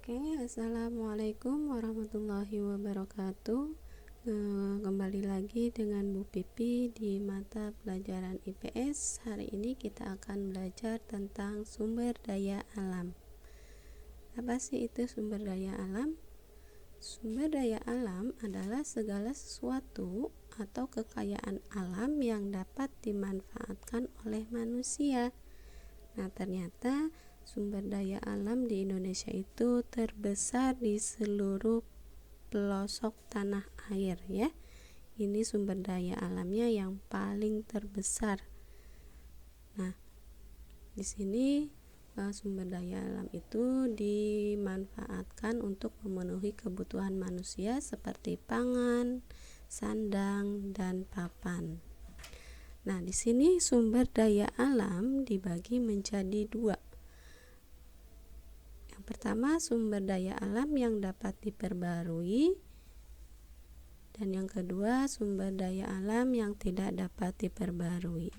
Oke, assalamualaikum warahmatullahi wabarakatuh. Kembali lagi dengan Bu Pipi di mata pelajaran IPS. Hari ini kita akan belajar tentang sumber daya alam. Apa sih itu sumber daya alam? Sumber daya alam adalah segala sesuatu atau kekayaan alam yang dapat dimanfaatkan oleh manusia. Nah, ternyata sumber daya alam di Indonesia itu terbesar di seluruh pelosok tanah air ya. Ini sumber daya alamnya yang paling terbesar. Nah, di sini sumber daya alam itu dimanfaatkan untuk memenuhi kebutuhan manusia seperti pangan, sandang, dan papan. Nah, di sini sumber daya alam dibagi menjadi dua. Yang pertama, sumber daya alam yang dapat diperbarui, dan yang kedua, sumber daya alam yang tidak dapat diperbarui.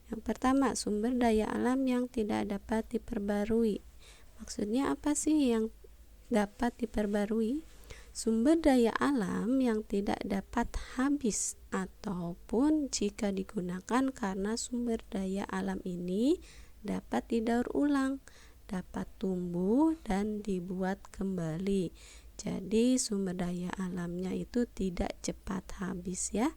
Yang pertama, sumber daya alam yang tidak dapat diperbarui. Maksudnya apa sih yang dapat diperbarui? Sumber daya alam yang tidak dapat habis ataupun jika digunakan karena sumber daya alam ini dapat didaur ulang, dapat tumbuh dan dibuat kembali. Jadi sumber daya alamnya itu tidak cepat habis ya.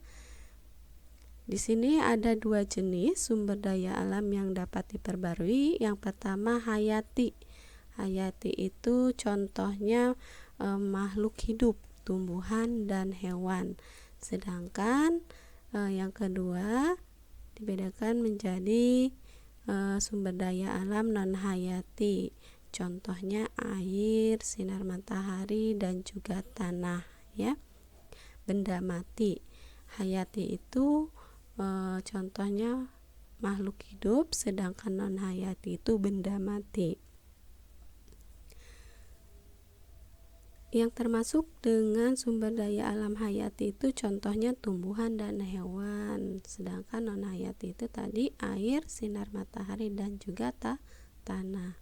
Di sini ada dua jenis sumber daya alam yang dapat diperbarui. Yang pertama hayati. Hayati itu contohnya makhluk hidup, tumbuhan dan hewan. Sedangkan yang kedua dibedakan menjadi sumber daya alam non hayati. Contohnya air, sinar matahari dan juga tanah ya. Benda mati. Hayati itu contohnya makhluk hidup, sedangkan non hayati itu benda mati. Yang termasuk dengan sumber daya alam hayati itu contohnya tumbuhan dan hewan, sedangkan non hayati itu tadi air, sinar matahari dan juga tanah.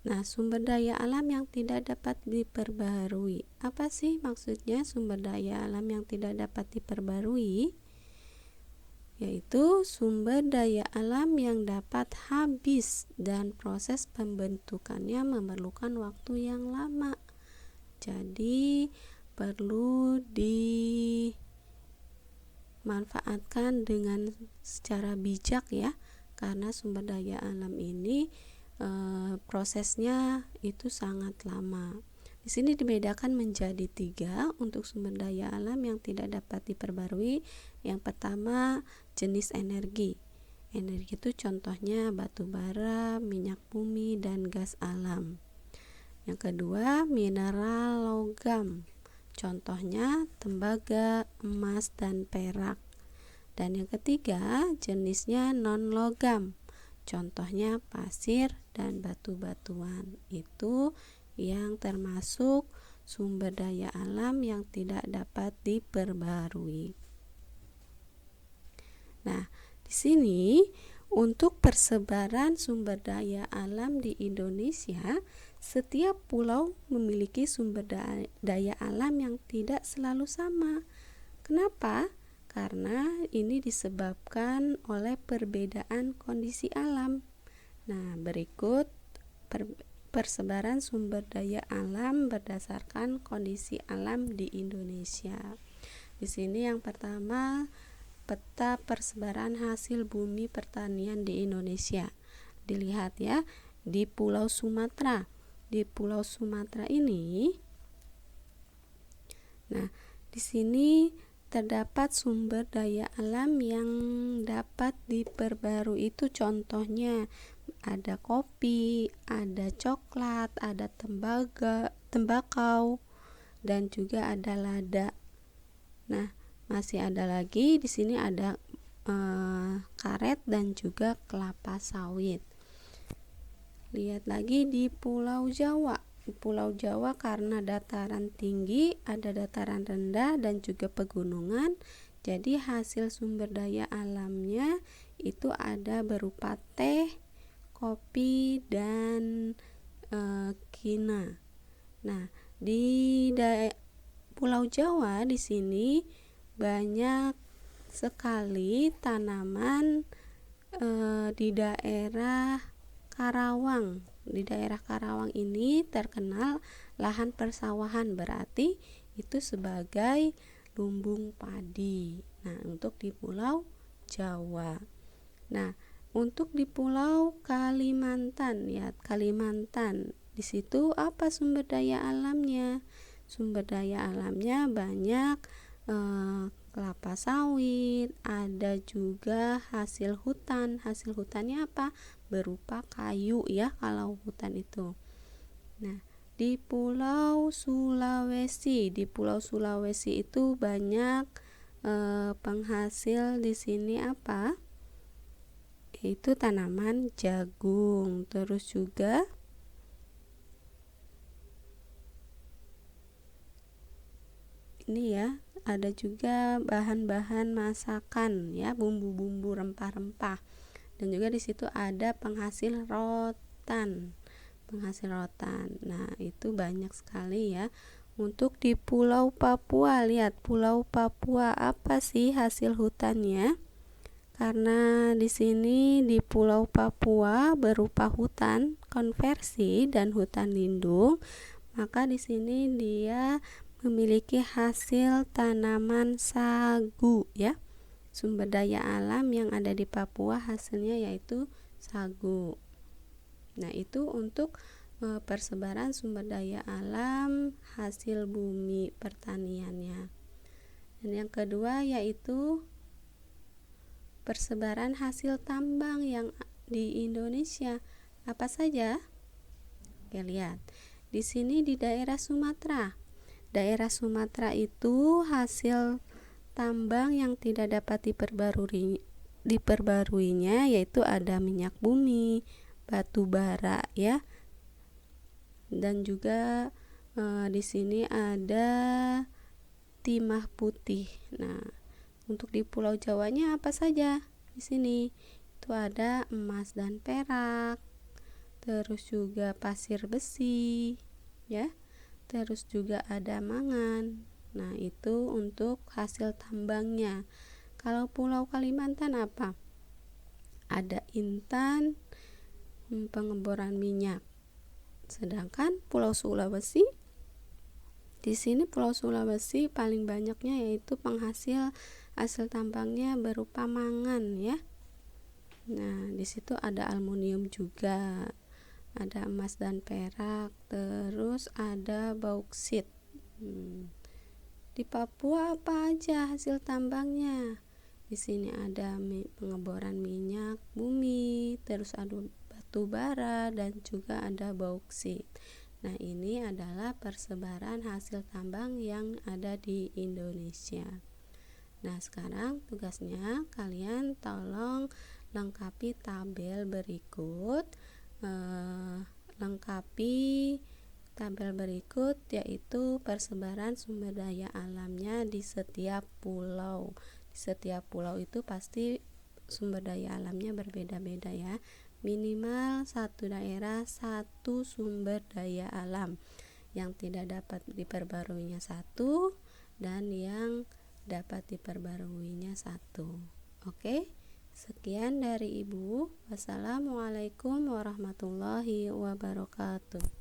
Nah, sumber daya alam yang tidak dapat diperbarui. Apa sih maksudnya sumber daya alam yang tidak dapat diperbarui? Yaitu sumber daya alam yang dapat habis dan proses pembentukannya memerlukan waktu yang lama. Jadi perlu dimanfaatkan dengan secara bijak ya, karena sumber daya alam ini prosesnya itu sangat lama. Di sini dibedakan menjadi 3 untuk sumber daya alam yang tidak dapat diperbarui. Yang pertama, jenis energi. Energi itu contohnya batu bara, minyak bumi, dan gas alam. Yang kedua, mineral logam. Contohnya tembaga, emas, dan perak. Dan yang ketiga, jenisnya non logam. Contohnya pasir dan batu-batuan. Itu yang termasuk sumber daya alam yang tidak dapat diperbarui. Nah, di sini untuk persebaran sumber daya alam di Indonesia, setiap pulau memiliki sumber daya alam yang tidak selalu sama. Kenapa? Karena ini disebabkan oleh perbedaan kondisi alam. Nah, berikut persebaran sumber daya alam berdasarkan kondisi alam di Indonesia. Di sini yang pertama, peta persebaran hasil bumi pertanian di Indonesia. Dilihat ya, di Pulau Sumatera. Di Pulau Sumatera ini, nah, di sini terdapat sumber daya alam yang dapat diperbarui. Itu contohnya ada kopi, ada coklat, ada tembakau, dan juga ada lada. Nah, masih ada lagi di sini ada karet dan juga kelapa sawit. Lihat lagi di Pulau Jawa. Di Pulau Jawa karena dataran tinggi, ada dataran rendah dan juga pegunungan. Jadi hasil sumber daya alamnya itu ada berupa teh, kopi, dan Filipina. Nah, di Pulau Jawa di sini banyak sekali tanaman di daerah Karawang. Di daerah Karawang ini terkenal lahan persawahan, berarti itu sebagai lumbung padi. Nah, untuk di Pulau Jawa. Nah, untuk di Pulau Kalimantan, ya Kalimantan, di situ apa sumber daya alamnya? Sumber daya alamnya banyak, kelapa sawit, ada juga hasil hutan. Hasil hutannya apa? Berupa kayu ya kalau hutan itu. Nah, di Pulau Sulawesi, itu banyak penghasil di sini apa? Yaitu tanaman jagung. Terus juga ini ya, ada juga bahan-bahan masakan ya, bumbu-bumbu rempah-rempah. Dan juga di situ ada penghasil rotan. Nah, itu banyak sekali ya. Untuk di Pulau Papua, lihat Pulau Papua, apa sih hasil hutannya? Karena di sini di Pulau Papua berupa hutan konversi dan hutan lindung, maka di sini dia memiliki hasil tanaman sagu ya. Sumber daya alam yang ada di Papua hasilnya yaitu sagu. Nah, itu untuk persebaran sumber daya alam hasil bumi pertaniannya. Dan yang kedua yaitu persebaran hasil tambang yang di Indonesia. Apa saja? Oke, lihat. Di sini di daerah Sumatera. Daerah Sumatera itu hasil tambang yang tidak dapat diperbaruinya yaitu ada minyak bumi, batu bara ya. Dan juga di sini ada timah putih. Nah, untuk di Pulau Jawanya apa saja? Di sini itu ada emas dan perak, terus juga pasir besi, ya. Terus juga ada mangan. Nah, itu untuk hasil tambangnya. Kalau Pulau Kalimantan apa? Ada intan, pengeboran minyak. Sedangkan Pulau Sulawesi, di sini Pulau Sulawesi paling banyaknya yaitu penghasil hasil tambangnya berupa mangan ya. Nah, di situ ada aluminium juga, ada emas dan perak, terus ada bauksit. Di Papua apa aja hasil tambangnya? Di sini ada pengeboran minyak bumi, terus ada batu bara dan juga ada bauksit. Nah, ini adalah persebaran hasil tambang yang ada di Indonesia. Nah, sekarang tugasnya kalian tolong lengkapi tabel berikut. Yaitu persebaran sumber daya alamnya di setiap pulau. Di setiap pulau itu pasti sumber daya alamnya berbeda-beda ya. Minimal satu daerah satu sumber daya alam. Yang tidak dapat diperbaruinya satu dan yang dapat diperbaruinya satu. Oke, sekian dari Ibu. Wassalamualaikum warahmatullahi wabarakatuh.